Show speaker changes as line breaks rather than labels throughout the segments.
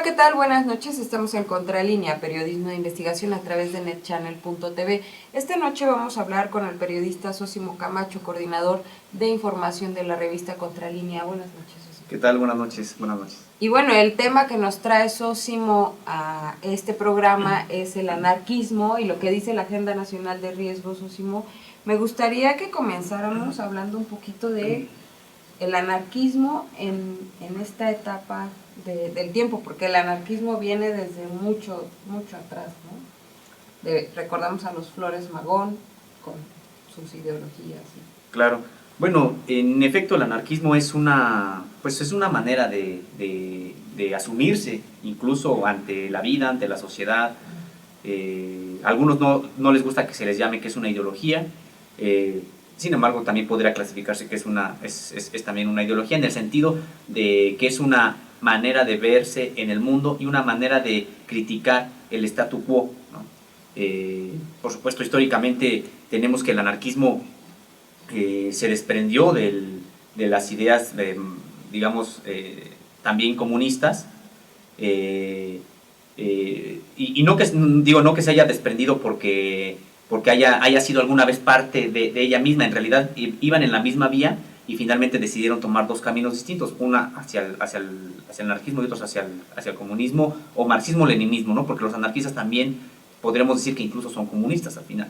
¿qué tal? Buenas noches. Estamos en Contralínea, periodismo de investigación a través de netchannel.tv. Esta noche vamos a hablar con el periodista Sosimo Camacho, coordinador de información de la revista Contralínea. Buenas noches, Sosimo.
¿Qué tal? Buenas noches. Buenas noches.
Y bueno, el tema que nos trae Sosimo a este programa es el anarquismo y lo que dice la Agenda Nacional de Riesgo, Sosimo. Me gustaría que comenzáramos hablando un poquito de el anarquismo en esta etapa del tiempo, porque el anarquismo viene desde mucho atrás, ¿no? Recordamos a los Flores Magón con sus ideologías. ¿Sí?
Claro. Bueno, en efecto el anarquismo es una manera de asumirse incluso ante la vida, ante la sociedad. Algunos no les gusta que se les llame que es una ideología. Sin embargo, también podría clasificarse que es también una ideología en el sentido de que es una manera de verse en el mundo y una manera de criticar el statu quo, ¿no? Por supuesto, históricamente tenemos que el anarquismo se desprendió de las ideas, digamos, también comunistas, y no que se haya desprendido porque haya sido alguna vez parte de ella misma. En realidad iban en la misma vía y finalmente decidieron tomar dos caminos distintos, una hacia el anarquismo y otros hacia el comunismo o marxismo-leninismo, ¿no? Porque los anarquistas también podríamos decir que incluso son comunistas al final.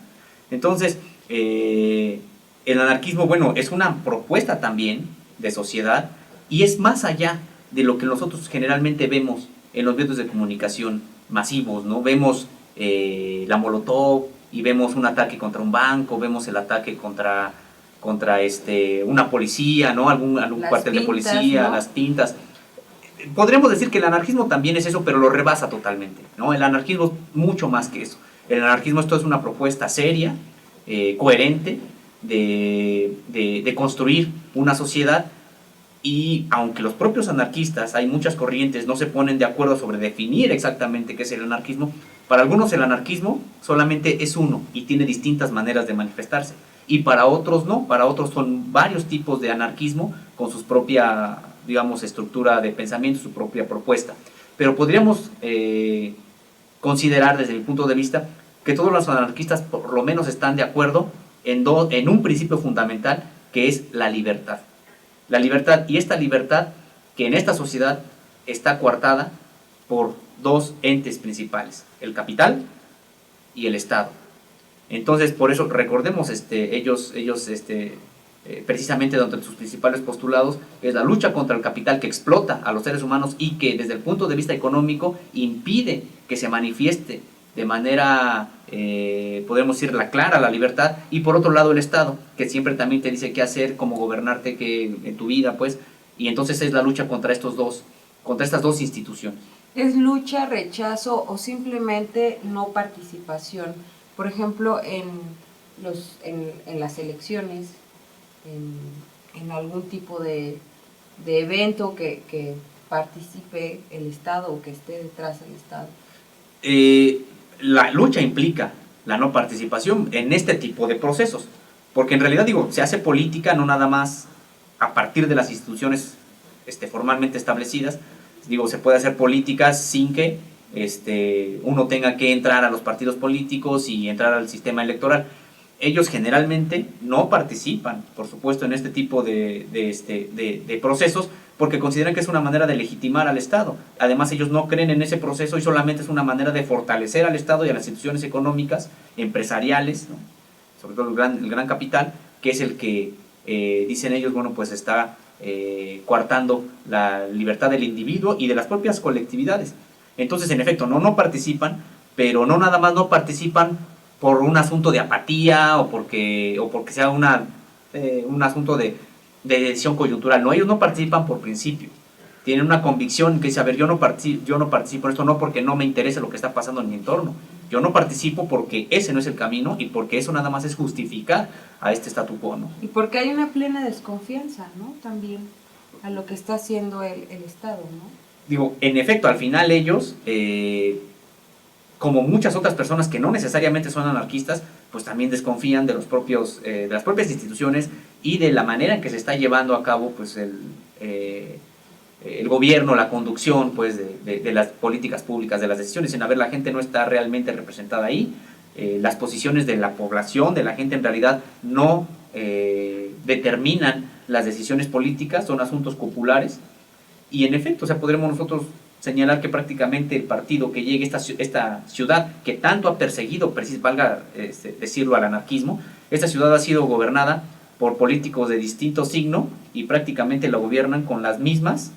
Entonces, el anarquismo, bueno, es una propuesta también de sociedad y es más allá de lo que nosotros generalmente vemos en los medios de comunicación masivos, ¿no? Vemos la Molotov y vemos un ataque contra un banco, vemos el ataque contra una policía, ¿no? Algún cuartel de policía, ¿no? Las pintas. Podríamos decir que el anarquismo también es eso, pero lo rebasa totalmente, ¿no? El anarquismo es mucho más que eso. El anarquismo, esto es una propuesta seria, coherente, de construir una sociedad. Y aunque los propios anarquistas, hay muchas corrientes, no se ponen de acuerdo sobre definir exactamente qué es el anarquismo, para algunos el anarquismo solamente es uno y tiene distintas maneras de manifestarse. Y para otros no, para otros son varios tipos de anarquismo con su propia, digamos, estructura de pensamiento, su propia propuesta. Pero podríamos considerar desde mi punto de vista que todos los anarquistas por lo menos están de acuerdo en un principio fundamental que es la libertad. La libertad, y esta libertad que en esta sociedad está coartada por dos entes principales, el capital y el Estado. Entonces, por eso recordemos, ellos precisamente dentro de sus principales postulados es la lucha contra el capital que explota a los seres humanos y que desde el punto de vista económico impide que se manifieste de manera, podemos decir, la clara, la libertad, y por otro lado el Estado, que siempre también te dice qué hacer, cómo gobernarte en tu vida, pues, y entonces es la lucha contra estas dos instituciones.
¿Es lucha, rechazo o simplemente no participación? Por ejemplo, en las elecciones, en algún tipo de evento que participe el Estado o que esté detrás del Estado.
La lucha implica la no participación en este tipo de procesos, porque en realidad, se hace política no nada más a partir de las instituciones formalmente establecidas. Se puede hacer política sin que uno tenga que entrar a los partidos políticos y entrar al sistema electoral. Ellos generalmente no participan, por supuesto, en este tipo de procesos, porque consideran que es una manera de legitimar al Estado. Además, ellos no creen en ese proceso y solamente es una manera de fortalecer al Estado y a las instituciones económicas, empresariales, ¿no? Sobre todo el gran capital, que es el que, dicen ellos, bueno, pues está coartando la libertad del individuo y de las propias colectividades. Entonces, en efecto, no participan, pero no nada más no participan por un asunto de apatía o porque sea un asunto de decisión coyuntural. No, ellos no participan por principio. Tienen una convicción que dice, a ver, yo no participo en esto no porque no me interesa lo que está pasando en mi entorno. Yo no participo porque ese no es el camino y porque eso nada más es justificar a este statu quo, ¿no?
Y porque hay una plena desconfianza, ¿no? También a lo que está haciendo el Estado, ¿no?
En efecto, al final ellos, como muchas otras personas que no necesariamente son anarquistas, pues también desconfían de las propias instituciones y de la manera en que se está llevando a cabo pues el gobierno, la conducción pues de las políticas públicas, de las decisiones. En a ver, la gente no está realmente representada ahí, las posiciones de la población, de la gente en realidad no determinan las decisiones políticas, son asuntos populares. Y en efecto, o sea, podremos nosotros señalar que prácticamente el partido que llegue a esta ciudad que tanto ha perseguido, valga decirlo, al anarquismo, esta ciudad ha sido gobernada por políticos de distinto signo y prácticamente la gobiernan con los mismos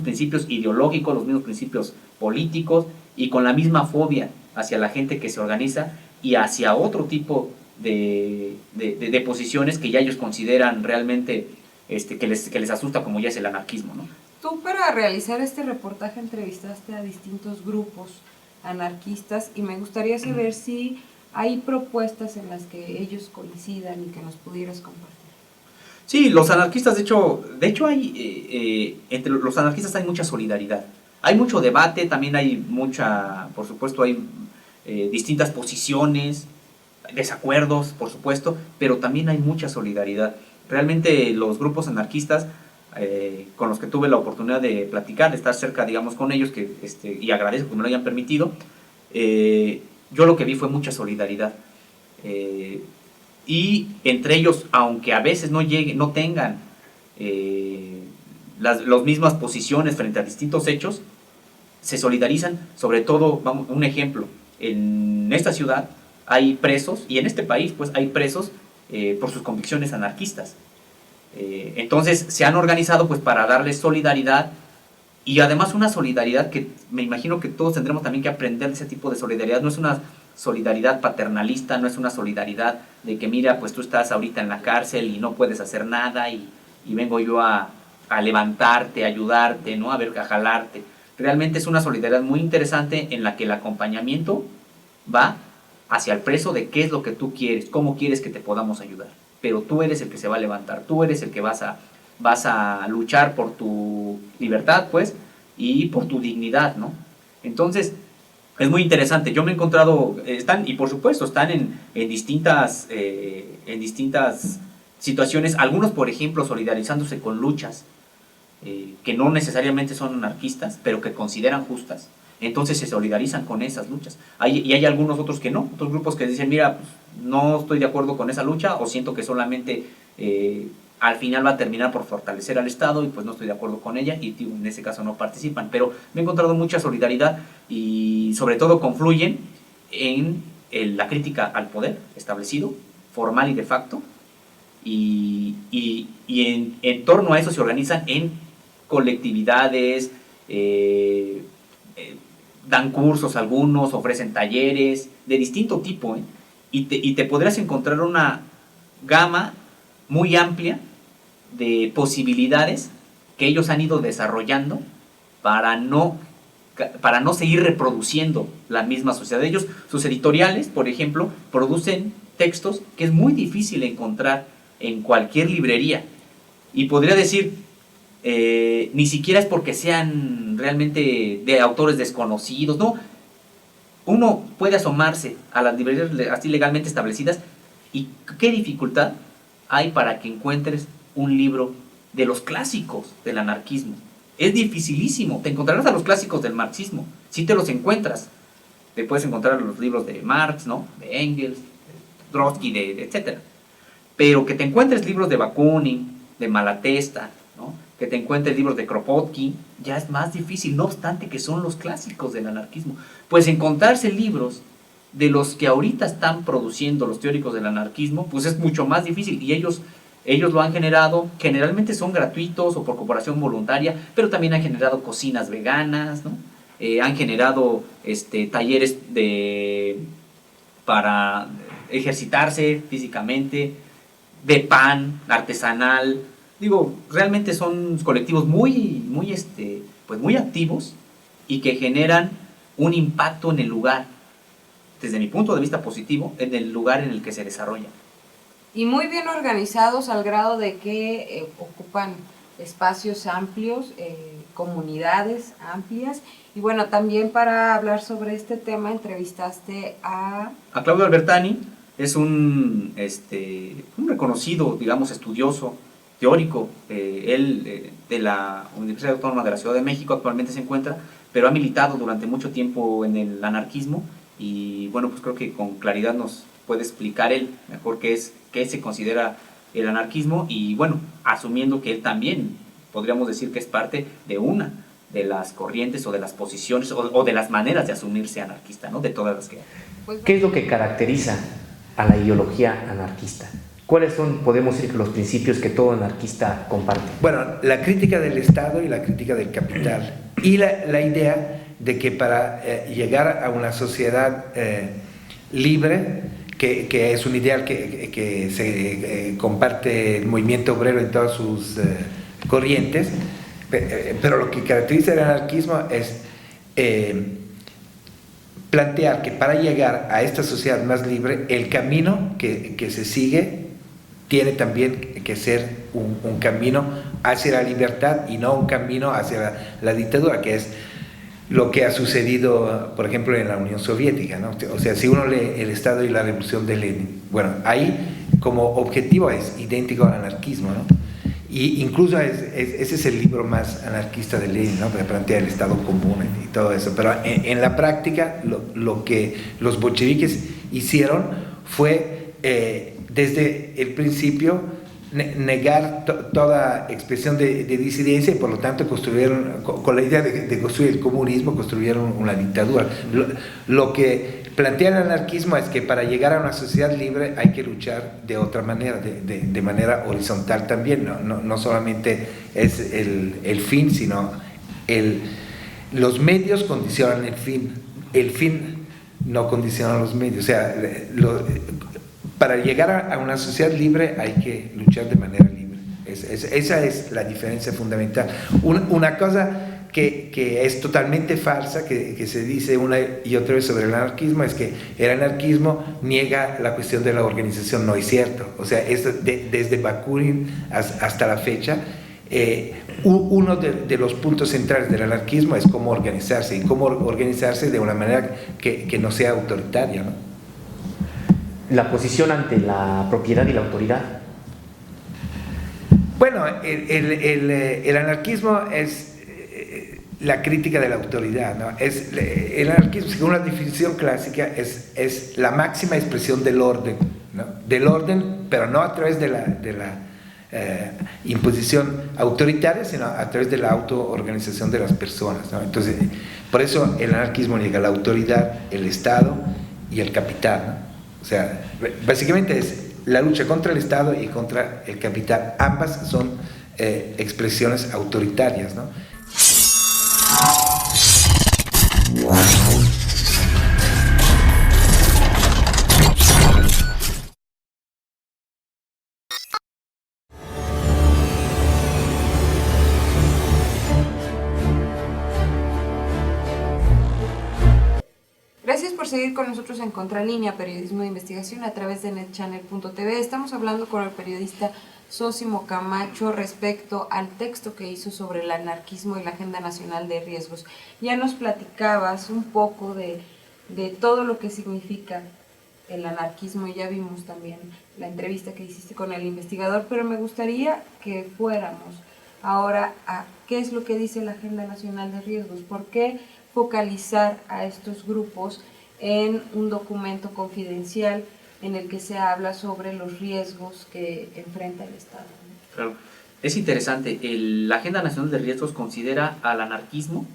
principios ideológicos, los mismos principios políticos y con la misma fobia hacia la gente que se organiza y hacia otro tipo de posiciones que ya ellos consideran realmente que les asusta, como ya es el anarquismo, ¿no?
Tú, para realizar este reportaje, entrevistaste a distintos grupos anarquistas y me gustaría saber si hay propuestas en las que ellos coincidan y que nos pudieras compartir.
Sí, los anarquistas, de hecho hay, entre los anarquistas hay mucha solidaridad. Hay mucho debate, también hay mucha, por supuesto, hay distintas posiciones, desacuerdos, por supuesto, pero también hay mucha solidaridad. Realmente los grupos anarquistas con los que tuve la oportunidad de platicar, de estar cerca, digamos, con ellos, y agradezco que me lo hayan permitido, yo lo que vi fue mucha solidaridad. Y entre ellos, aunque a veces no tengan las mismas posiciones frente a distintos hechos, se solidarizan. Sobre todo, vamos, un ejemplo, en esta ciudad hay presos, y en este país pues hay presos por sus convicciones anarquistas. Entonces se han organizado pues para darles solidaridad, y además una solidaridad que me imagino que todos tendremos también que aprender de ese tipo de solidaridad. No es una solidaridad paternalista, no es una solidaridad de que mira, pues tú estás ahorita en la cárcel y no puedes hacer nada y vengo yo a levantarte, a ayudarte, ¿no? A ver, a jalarte. Realmente es una solidaridad muy interesante en la que el acompañamiento va hacia el preso de qué es lo que tú quieres, cómo quieres que te podamos ayudar. Pero tú eres el que se va a levantar, tú eres el que vas a luchar por tu libertad, pues, y por tu dignidad, ¿no? Entonces, es muy interesante. Yo me he encontrado, y por supuesto, están en distintas situaciones, algunos, por ejemplo, solidarizándose con luchas que no necesariamente son anarquistas, pero que consideran justas. Entonces se solidarizan con esas luchas. Y hay algunos otros que no, otros grupos que dicen, mira, pues, no estoy de acuerdo con esa lucha, o siento que solamente al final va a terminar por fortalecer al Estado y pues no estoy de acuerdo con ella, y en ese caso no participan. Pero me he encontrado mucha solidaridad y sobre todo confluyen en la crítica al poder establecido, formal y de facto, y en torno a eso se organizan en colectividades, dan cursos algunos, ofrecen talleres de distinto tipo, y te podrás encontrar una gama muy amplia de posibilidades que ellos han ido desarrollando para no seguir reproduciendo la misma sociedad. Ellos, sus editoriales, por ejemplo, producen textos que es muy difícil encontrar en cualquier librería, y podría decir, ni siquiera es porque sean realmente de autores desconocidos, no. Uno puede asomarse a las librerías así legalmente establecidas, y qué dificultad hay para que encuentres un libro de los clásicos del anarquismo. Es dificilísimo. Te encontrarás a los clásicos del marxismo, si te los encuentras. Te puedes encontrar los libros de Marx, ¿no?, de Engels, de Trotsky, etcétera. Pero que te encuentres libros de Bakunin, de Malatesta, ¿no?, que te encuentres libros de Kropotkin, ya es más difícil, no obstante que son los clásicos del anarquismo. Pues encontrarse libros de los que ahorita están produciendo los teóricos del anarquismo, pues es mucho más difícil, y ellos lo han generado, generalmente son gratuitos o por cooperación voluntaria, pero también han generado cocinas veganas, ¿no? Han generado talleres para ejercitarse físicamente, de pan artesanal. Digo, realmente son colectivos pues muy activos, y que generan un impacto en el lugar, desde mi punto de vista positivo, en el lugar en el que se desarrolla.
Y muy bien organizados al grado de que ocupan espacios amplios, comunidades amplias. Y bueno, también para hablar sobre este tema entrevistaste a Claudio
Albertani. Es un reconocido, digamos, estudioso teórico, él de la Universidad Autónoma de la Ciudad de México, actualmente se encuentra, pero ha militado durante mucho tiempo en el anarquismo y bueno, pues creo que con claridad nos puede explicar él mejor qué se considera el anarquismo y bueno, asumiendo que él también podríamos decir que es parte de una de las corrientes o de las posiciones o de las maneras de asumirse anarquista, ¿no? De todas las que hay.
¿Qué es lo que caracteriza a la ideología anarquista? ¿Cuáles son, podemos decir, los principios que todo anarquista comparte?
Bueno, la crítica del Estado y la crítica del capital y la idea de que para llegar a una sociedad libre, que es un ideal que se comparte el movimiento obrero en todas sus corrientes, pero lo que caracteriza el anarquismo es plantear que para llegar a esta sociedad más libre, el camino que se sigue tiene también que ser un camino hacia la libertad y no un camino hacia la dictadura, que es lo que ha sucedido, por ejemplo, en la Unión Soviética, ¿no? O sea, si uno lee El Estado y la Revolución de Lenin, bueno, ahí como objetivo es idéntico al anarquismo, ¿no? Y incluso ese es el libro más anarquista de Lenin, ¿no? Para plantear el Estado común y todo eso. Pero en la práctica, lo que los bolcheviques hicieron fue, desde el principio, negar toda expresión de disidencia y por lo tanto construyeron, con la idea de construir el comunismo, construyeron una dictadura. Lo que plantea el anarquismo es que para llegar a una sociedad libre hay que luchar de otra manera, de manera horizontal también, no solamente es el fin, sino los medios condicionan el fin no condiciona los medios, o sea, para llegar a una sociedad libre hay que luchar de manera libre. Esa es la diferencia fundamental. Una cosa que es totalmente falsa, que se dice una y otra vez sobre el anarquismo, es que el anarquismo niega la cuestión de la organización. No es cierto. O sea, desde Bakunin hasta la fecha, uno de los puntos centrales del anarquismo es cómo organizarse, y cómo organizarse de una manera que no sea autoritaria, ¿no?
La posición ante la propiedad y la autoridad.
Bueno, el anarquismo es la crítica de la autoridad, ¿no? El anarquismo, según la definición clásica, es la máxima expresión del orden, ¿no? Del orden, pero no a través de la imposición autoritaria, sino a través de la autoorganización de las personas, ¿no? Entonces, por eso el anarquismo niega la autoridad, el Estado y el capital, ¿no? O sea, básicamente es la lucha contra el Estado y contra el capital. Ambas son expresiones autoritarias, ¿no?
Gracias por seguir con nosotros en Contralínea, periodismo de investigación a través de netchannel.tv. Estamos hablando con el periodista Zósimo Camacho respecto al texto que hizo sobre el anarquismo y la Agenda Nacional de Riesgos. Ya nos platicabas un poco de todo lo que significa el anarquismo y ya vimos también la entrevista que hiciste con el investigador, pero me gustaría que fuéramos ahora a qué es lo que dice la Agenda Nacional de Riesgos. ¿Por qué focalizar a estos grupos en un documento confidencial en el que se habla sobre los riesgos que enfrenta el Estado?
Claro, es interesante. La Agenda Nacional de Riesgos considera al anarquismo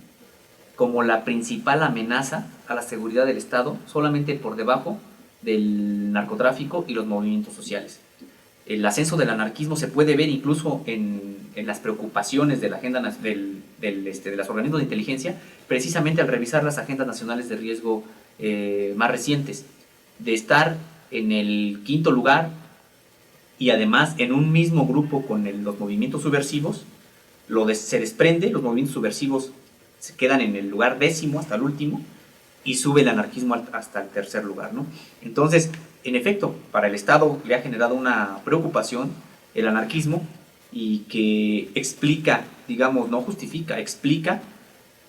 como la principal amenaza a la seguridad del Estado, solamente por debajo del narcotráfico y los movimientos sociales. El ascenso del anarquismo se puede ver incluso en las preocupaciones de la agenda de los organismos de inteligencia, precisamente al revisar las agendas nacionales de riesgo más recientes, de estar en el 5º lugar y además en un mismo grupo con los movimientos subversivos. Se desprende, los movimientos subversivos se quedan en el lugar 10º hasta el último y sube el anarquismo hasta el 3er lugar, ¿no? Entonces, en efecto, para el Estado le ha generado una preocupación el anarquismo, y que explica, digamos, no justifica, explica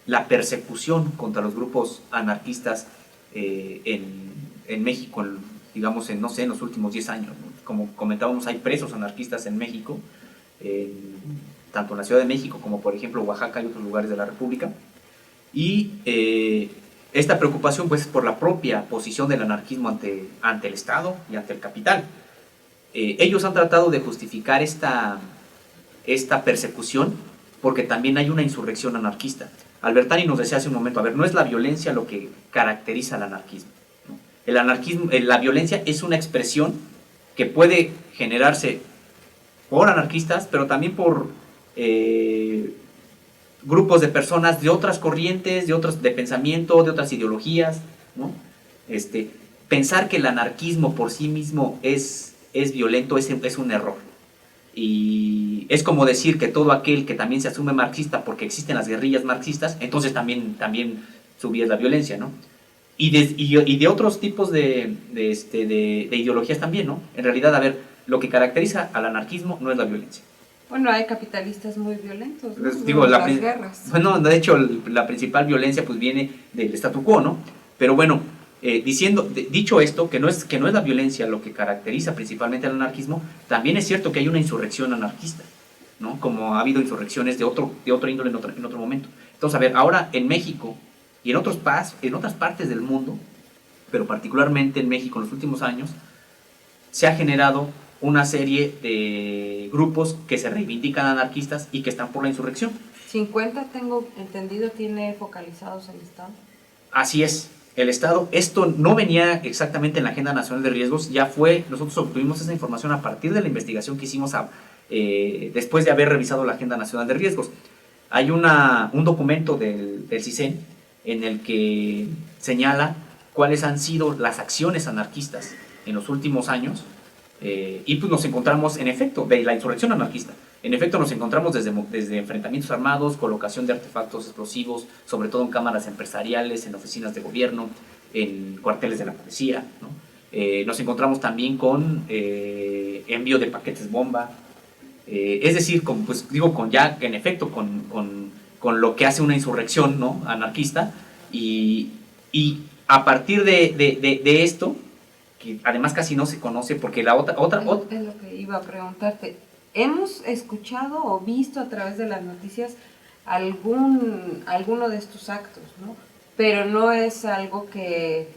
la persecución contra los grupos anarquistas en México, digamos, en los últimos 10 años, ¿no? Como comentábamos, hay presos anarquistas en México, tanto en la Ciudad de México como por ejemplo Oaxaca y otros lugares de la República. Y esta preocupación pues es por la propia posición del anarquismo ante el Estado y ante el capital. Ellos han tratado de justificar esta persecución porque también hay una insurrección anarquista. Albertani nos decía hace un momento, a ver, no es la violencia lo que caracteriza al anarquismo, ¿no? El anarquismo, la violencia es una expresión que puede generarse por anarquistas, pero también por grupos de personas de otras corrientes, de pensamiento, de otras ideologías, ¿no? Pensar que el anarquismo por sí mismo es violento es un error. Y es como decir que todo aquel que también se asume marxista porque existen las guerrillas marxistas, entonces también su vía es la violencia, ¿no? Y de otros tipos de ideologías también, ¿no? En realidad, a ver, lo que caracteriza al anarquismo no es la violencia.
Bueno, hay capitalistas muy violentos, ¿no?
Digo,
las guerras.
Bueno, de hecho, la principal violencia pues viene del statu quo, ¿no? Pero bueno, dicho esto, que no es la violencia lo que caracteriza principalmente al anarquismo, también es cierto que hay una insurrección anarquista, ¿no? Como ha habido insurrecciones de otro índole en otro momento. Entonces, a ver, ahora en México y en otras partes del mundo, pero particularmente en México en los últimos años, se ha generado una serie de grupos que se reivindican anarquistas y que están por la insurrección.
50, tengo entendido, tiene focalizados el Estado.
Así es, el Estado. Esto no venía exactamente en la Agenda Nacional de Riesgos, nosotros obtuvimos esa información a partir de la investigación que hicimos después de haber revisado la Agenda Nacional de Riesgos. Hay un documento del CISEN en el que señala cuáles han sido las acciones anarquistas en los últimos años. Y pues nos encontramos, en efecto, de la insurrección anarquista. En efecto, nos encontramos desde enfrentamientos armados, colocación de artefactos explosivos, sobre todo en cámaras empresariales, en oficinas de gobierno, en cuarteles de la policía, ¿no? Nos encontramos también con envío de paquetes bomba, es decir, con lo que hace una insurrección, ¿no? Anarquista, y a partir de esto, que además casi no se conoce porque la otra
Es lo que iba a preguntarte. Hemos escuchado o visto a través de las noticias alguno de estos actos, ¿no? Pero no es algo que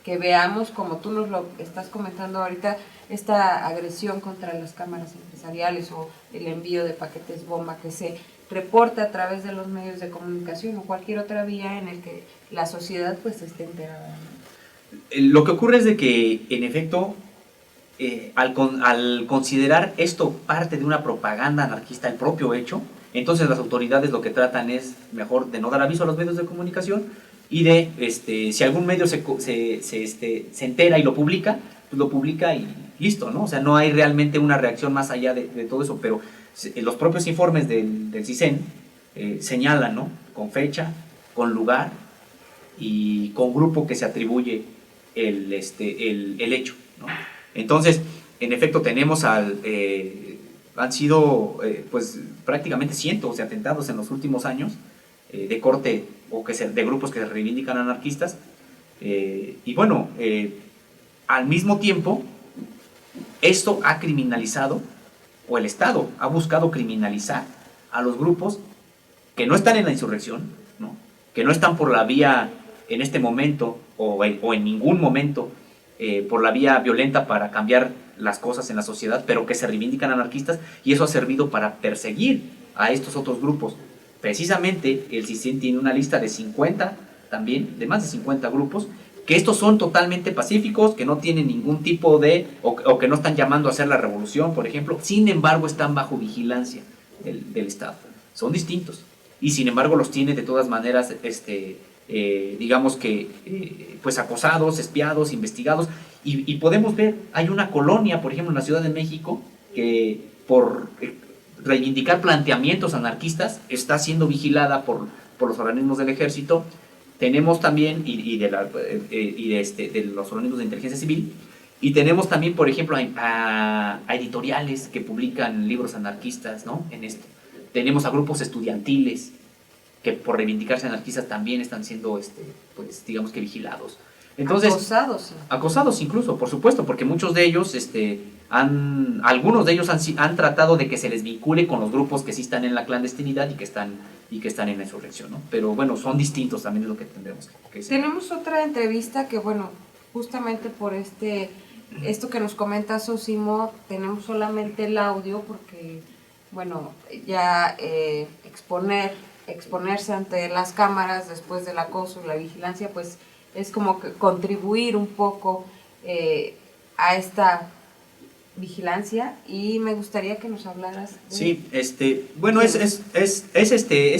veamos, como tú nos lo estás comentando ahorita, esta agresión contra las cámaras empresariales o el envío de paquetes bomba que se reporta a través de los medios de comunicación o cualquier otra vía en el que la sociedad pues esté enterada, ¿no?
Lo que ocurre es de que, en efecto, al considerar esto parte de una propaganda anarquista, el propio hecho, entonces las autoridades lo que tratan es mejor de no dar aviso a los medios de comunicación y si algún medio se entera y lo publica, pues lo publica y listo, ¿no? O sea, no hay realmente una reacción más allá de todo eso, pero los propios informes del CISEN señalan, ¿no? Con fecha, con lugar y con grupo que se atribuye el hecho, ¿no? Entonces, en efecto, tenemos han sido pues prácticamente cientos de atentados en los últimos años de corte de grupos que se reivindican anarquistas, y bueno, al mismo tiempo esto ha criminalizado, o el Estado ha buscado criminalizar a los grupos que no están en la insurrección, ¿no? Que no están por la vía en este momento o en ningún momento por la vía violenta para cambiar las cosas en la sociedad, pero que se reivindican anarquistas, y eso ha servido para perseguir a estos otros grupos. Precisamente el CISEN tiene una lista de 50 también, de más de 50 grupos, que estos son totalmente pacíficos, que no tienen ningún tipo o que no están llamando a hacer la revolución, por ejemplo, sin embargo están bajo vigilancia del Estado. Son distintos, y sin embargo los tiene de todas maneras, digamos que, pues acosados, espiados, investigados, y podemos ver, hay una colonia, por ejemplo, en la Ciudad de México, que por reivindicar planteamientos anarquistas está siendo vigilada por los organismos del ejército. Tenemos también, de los organismos de inteligencia civil, y tenemos también, por ejemplo, a editoriales que publican libros anarquistas, ¿no? En esto. Tenemos a grupos estudiantiles que por reivindicarse anarquistas también están siendo, pues, digamos que vigilados. Entonces,
acosados.
acosados incluso, por supuesto, porque muchos de ellos, algunos de ellos han tratado de que se les vincule con los grupos que sí están en la clandestinidad y que están en la insurrección, ¿no? Pero bueno, son distintos, también es lo que tendremos que decir.
Tenemos otra entrevista que, bueno, justamente por esto que nos comenta Sosimo, tenemos solamente el audio porque, bueno, ya exponerse ante las cámaras después del acoso y la vigilancia, pues es como que contribuir un poco a esta vigilancia, y me gustaría que nos hablaras de...
Sí, bueno, es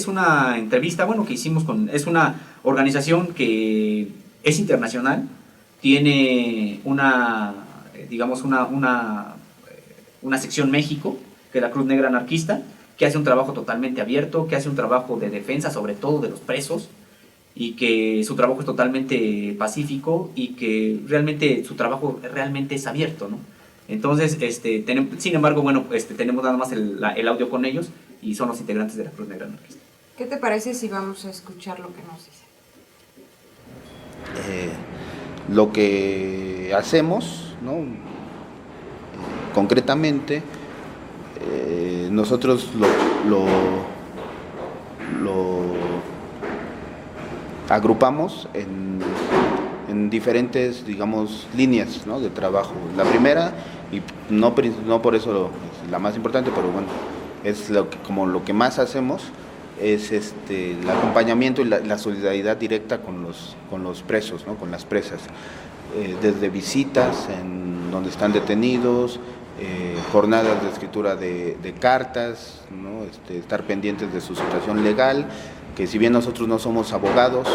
una entrevista, bueno, que hicimos es una organización que es internacional, tiene digamos, una sección México, que es la Cruz Negra Anarquista, que hace un trabajo totalmente abierto, que hace un trabajo de defensa, sobre todo de los presos, y que su trabajo es totalmente pacífico y que realmente su trabajo realmente es abierto, ¿no? Entonces, sin embargo, bueno, tenemos nada más el audio con ellos y son los integrantes de la Cruz Negra Anarquista.
¿Qué te parece si vamos a escuchar lo que nos dice?
Lo que hacemos, ¿no? Concretamente, nosotros lo agrupamos en diferentes, digamos, líneas, ¿no? De trabajo. La primera, y no por eso es la más importante, pero bueno, es como lo que más hacemos, es el acompañamiento y la solidaridad directa con los presos, ¿no? Con las presas, desde visitas en donde están detenidos, jornadas de escritura de cartas, ¿no? Estar pendientes de su situación legal, que si bien nosotros no somos abogados,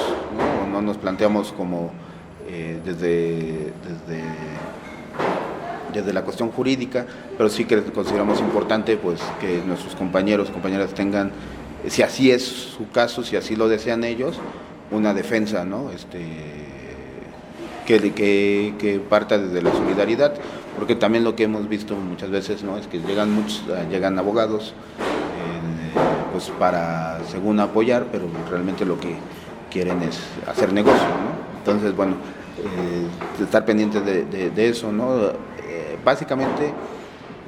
no nos planteamos como desde la cuestión jurídica, pero sí que consideramos importante pues que nuestros compañeros, compañeras tengan, si así es su caso, si así lo desean ellos, una defensa, ¿no? Que parta desde la solidaridad, porque también lo que hemos visto muchas veces, ¿no? Es que llegan abogados pues para según apoyar, pero realmente lo que quieren es hacer negocio, ¿no? Entonces, bueno, estar pendientes de eso, ¿no? Básicamente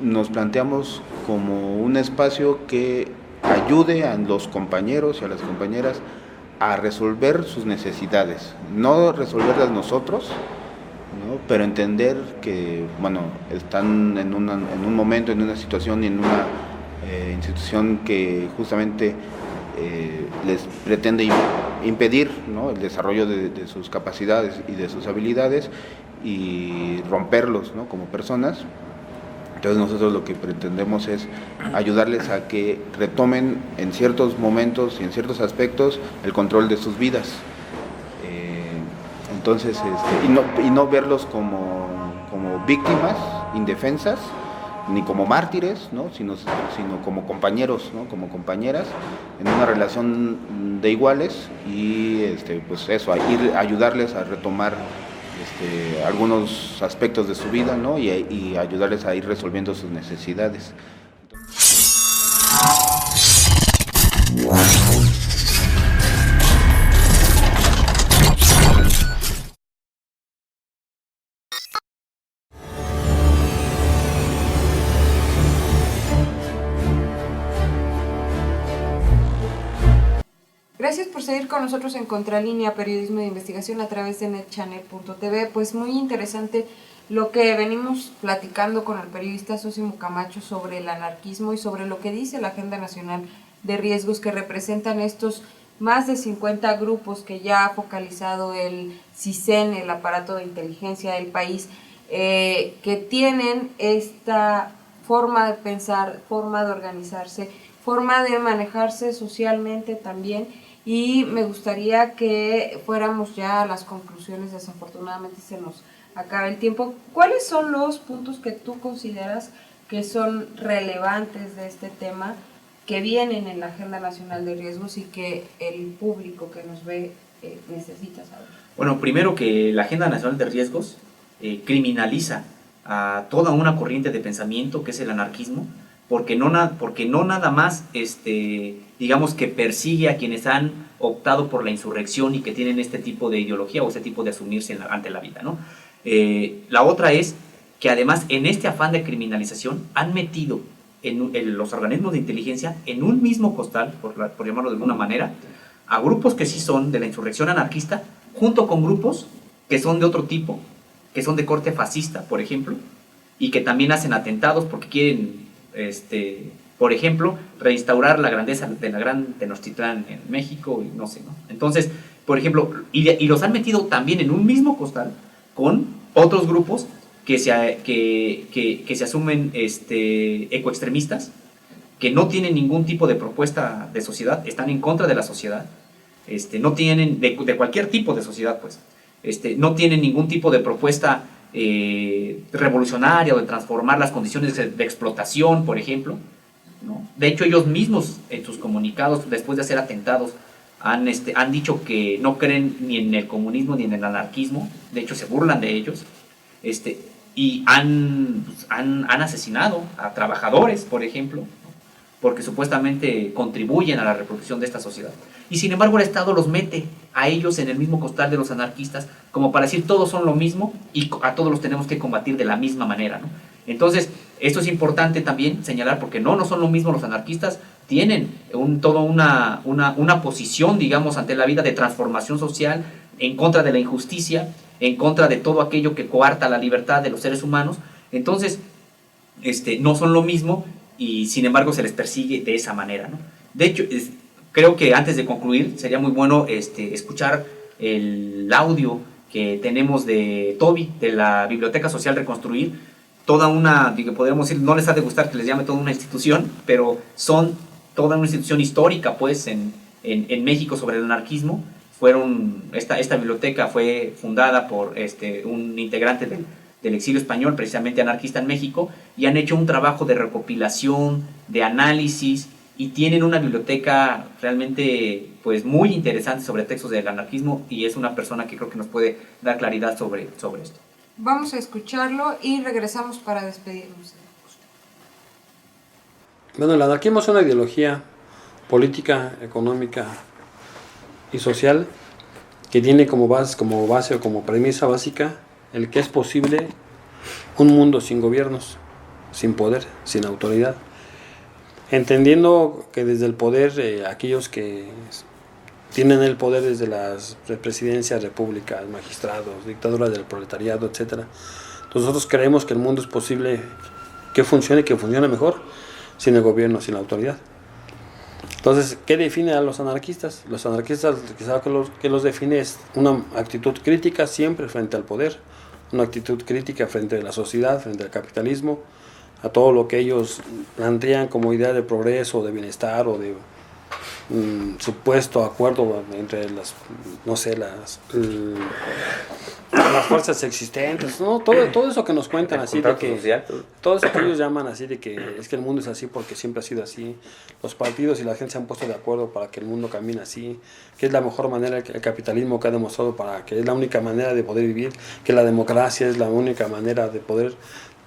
nos planteamos como un espacio que ayude a los compañeros y a las compañeras a resolver sus necesidades, no resolverlas nosotros, ¿no? Pero entender que, bueno, están en un momento, en una situación y en una institución que justamente les pretende impedir, ¿no? El desarrollo de sus capacidades y de sus habilidades y romperlos, ¿no? Como personas. Entonces nosotros lo que pretendemos es ayudarles a que retomen en ciertos momentos y en ciertos aspectos el control de sus vidas. Entonces, y no verlos como víctimas indefensas, ni como mártires, ¿no? sino como compañeros, ¿no? Como compañeras, en una relación de iguales, y pues eso, ayudarles a retomar algunos aspectos de su vida, ¿no? y ayudarles a ir resolviendo sus necesidades.
Gracias por seguir con nosotros en Contralínea, periodismo de investigación a través de netchannel.tv. Pues muy interesante lo que venimos platicando con el periodista Sosimo Camacho sobre el anarquismo y sobre lo que dice la Agenda Nacional de Riesgos, que representan estos más de 50 grupos que ya ha focalizado el CISEN, el aparato de inteligencia del país, que tienen esta forma de pensar, forma de organizarse, forma de manejarse socialmente también. Y me gustaría que fuéramos ya a las conclusiones. Desafortunadamente se nos acaba el tiempo. ¿Cuáles son los puntos que tú consideras que son relevantes de este tema, que vienen en la Agenda Nacional de Riesgos y que el público que nos ve necesita saber?
Bueno, primero que la Agenda Nacional de Riesgos criminaliza a toda una corriente de pensamiento que es el anarquismo, porque no nada más, digamos que persigue a quienes han optado por la insurrección y que tienen este tipo de ideología o este tipo de asumirse ante la vida, ¿no? La otra es que además en este afán de criminalización han metido en los organismos de inteligencia en un mismo costal, por llamarlo de alguna manera, a grupos que sí son de la insurrección anarquista, junto con grupos que son de otro tipo, que son de corte fascista, por ejemplo, y que también hacen atentados porque quieren, por ejemplo, reinstaurar la grandeza de la gran Tenochtitlán en México, y no sé, ¿no? Entonces, por ejemplo, y los han metido también en un mismo costal con otros grupos que se asumen ecoextremistas, que no tienen ningún tipo de propuesta de sociedad, están en contra de la sociedad, no tienen, de cualquier tipo de sociedad, pues, no tienen ningún tipo de propuesta revolucionaria o de transformar las condiciones de explotación, por ejemplo, ¿no? De hecho, ellos mismos en sus comunicados, después de hacer atentados, han dicho que no creen ni en el comunismo ni en el anarquismo, de hecho se burlan de ellos, y han asesinado a trabajadores, por ejemplo, porque supuestamente contribuyen a la reproducción de esta sociedad. Y sin embargo el Estado los mete a ellos en el mismo costal de los anarquistas, como para decir todos son lo mismo y a todos los tenemos que combatir de la misma manera, ¿no? Entonces, esto es importante también señalar, porque no son lo mismo. Los anarquistas tienen toda una posición, digamos, ante la vida de transformación social, en contra de la injusticia, en contra de todo aquello que coarta la libertad de los seres humanos. Entonces, no son lo mismo y sin embargo se les persigue de esa manera, ¿no? De hecho, creo que antes de concluir sería muy bueno escuchar el audio que tenemos de Toby, de la Biblioteca Social Reconstruir, toda una, podríamos decir, no les ha de gustar que les llame toda una institución, pero son toda una institución histórica, pues, en México sobre el anarquismo. Esta biblioteca fue fundada por un integrante del exilio español, precisamente anarquista en México, y han hecho un trabajo de recopilación, de análisis, y tienen una biblioteca realmente pues muy interesante sobre textos del anarquismo, y es una persona que creo que nos puede dar claridad sobre esto.
Vamos a escucharlo y regresamos para despedirnos.
Bueno, el anarquismo es una ideología política, económica y social que tiene como base o como premisa básica el que es posible un mundo sin gobiernos, sin poder, sin autoridad, entendiendo que desde el poder, aquellos que tienen el poder desde las presidencias, repúblicas, magistrados, dictaduras del proletariado, etc. Nosotros creemos que el mundo es posible que funcione mejor sin el gobierno, sin la autoridad. Entonces, ¿qué define a los anarquistas? Los anarquistas, que los define es una actitud crítica siempre frente al poder, una actitud crítica frente a la sociedad, frente al capitalismo, a todo lo que ellos plantean como idea de progreso, de bienestar o de supuesto acuerdo entre las fuerzas existentes, ¿no? Todo eso que nos cuentan así de que todo eso que ellos llaman así de que es que el mundo es así porque siempre ha sido así, los partidos y la gente se han puesto de acuerdo para que el mundo camine así, que es la mejor manera, el capitalismo que ha demostrado para que es la única manera de poder vivir, que la democracia es la única manera de poder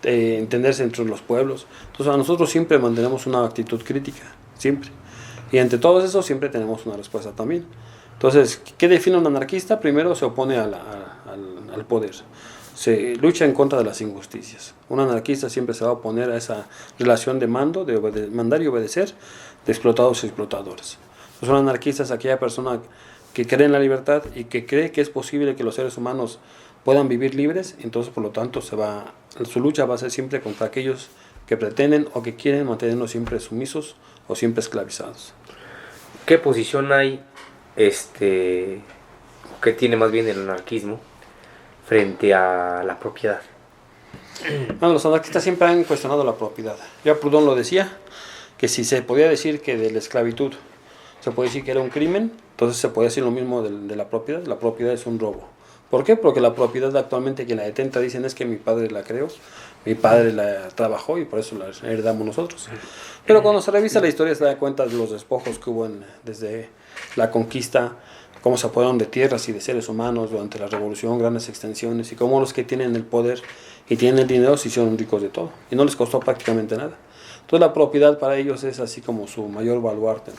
entenderse entre los pueblos. Entonces a nosotros siempre mantenemos una actitud crítica, siempre. Y ante todo eso siempre tenemos una respuesta también. Entonces, ¿qué define un anarquista? Primero se opone al poder, se lucha en contra de las injusticias. Un anarquista siempre se va a oponer a esa relación de mando, de mandar y obedecer, de explotados y explotadores. Entonces, un anarquista es aquella persona que cree en la libertad y que cree que es posible que los seres humanos puedan vivir libres. Entonces, por lo tanto, su lucha va a ser siempre contra aquellos que pretenden o que quieren mantenernos siempre sumisos o siempre esclavizados.
¿Qué posición hay, que tiene más bien el anarquismo frente a la propiedad?
Bueno, los anarquistas siempre han cuestionado la propiedad. Ya Proudhon lo decía, que si se podía decir que de la esclavitud se puede decir que era un crimen, entonces se puede decir lo mismo de la propiedad. La propiedad es un robo. ¿Por qué? Porque la propiedad actualmente quien la detenta dicen es que mi padre la creó, mi padre la trabajó y por eso la heredamos nosotros. Pero cuando se revisa la historia se da cuenta de los despojos que hubo desde la conquista, cómo se apoderaron de tierras y de seres humanos durante la revolución, grandes extensiones, y cómo los que tienen el poder y tienen el dinero se hicieron ricos de todo y no les costó prácticamente nada. Entonces la propiedad para ellos es así como su mayor baluarte.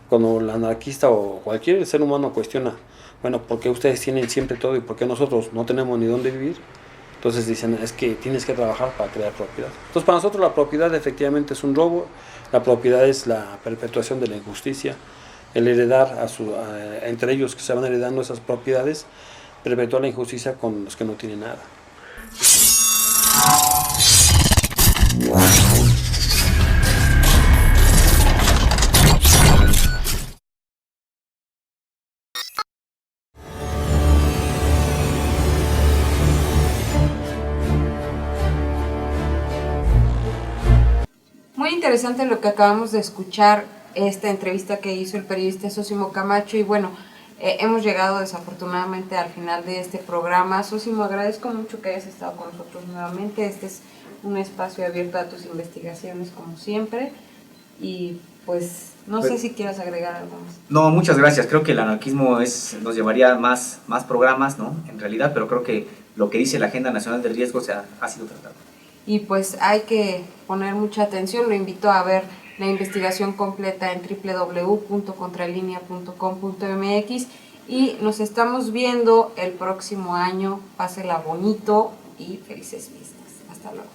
Cuando el anarquista o cualquier ser humano cuestiona, bueno, ¿por qué ustedes tienen siempre todo y por qué nosotros no tenemos ni dónde vivir? Entonces dicen, es que tienes que trabajar para crear propiedad. Entonces para nosotros la propiedad efectivamente es un robo, la propiedad es la perpetuación de la injusticia, el heredar entre ellos que se van heredando esas propiedades, perpetuar la injusticia con los que no tienen nada.
Muy interesante lo que acabamos de escuchar, esta entrevista que hizo el periodista Sosimo Camacho, y bueno, hemos llegado desafortunadamente al final de este programa. Sosimo, agradezco mucho que hayas estado con nosotros nuevamente. Este es un espacio abierto a tus investigaciones como siempre, y pues no sé si quieras agregar algo más.
No, muchas gracias. Creo que el anarquismo nos llevaría más programas, ¿no? En realidad, pero creo que lo que dice la Agenda Nacional del Riesgo ha sido tratado.
Y pues hay que poner mucha atención. Lo invito a ver la investigación completa en www.contralinea.com.mx, y nos estamos viendo el próximo año. Pásela bonito y felices fiestas. Hasta luego.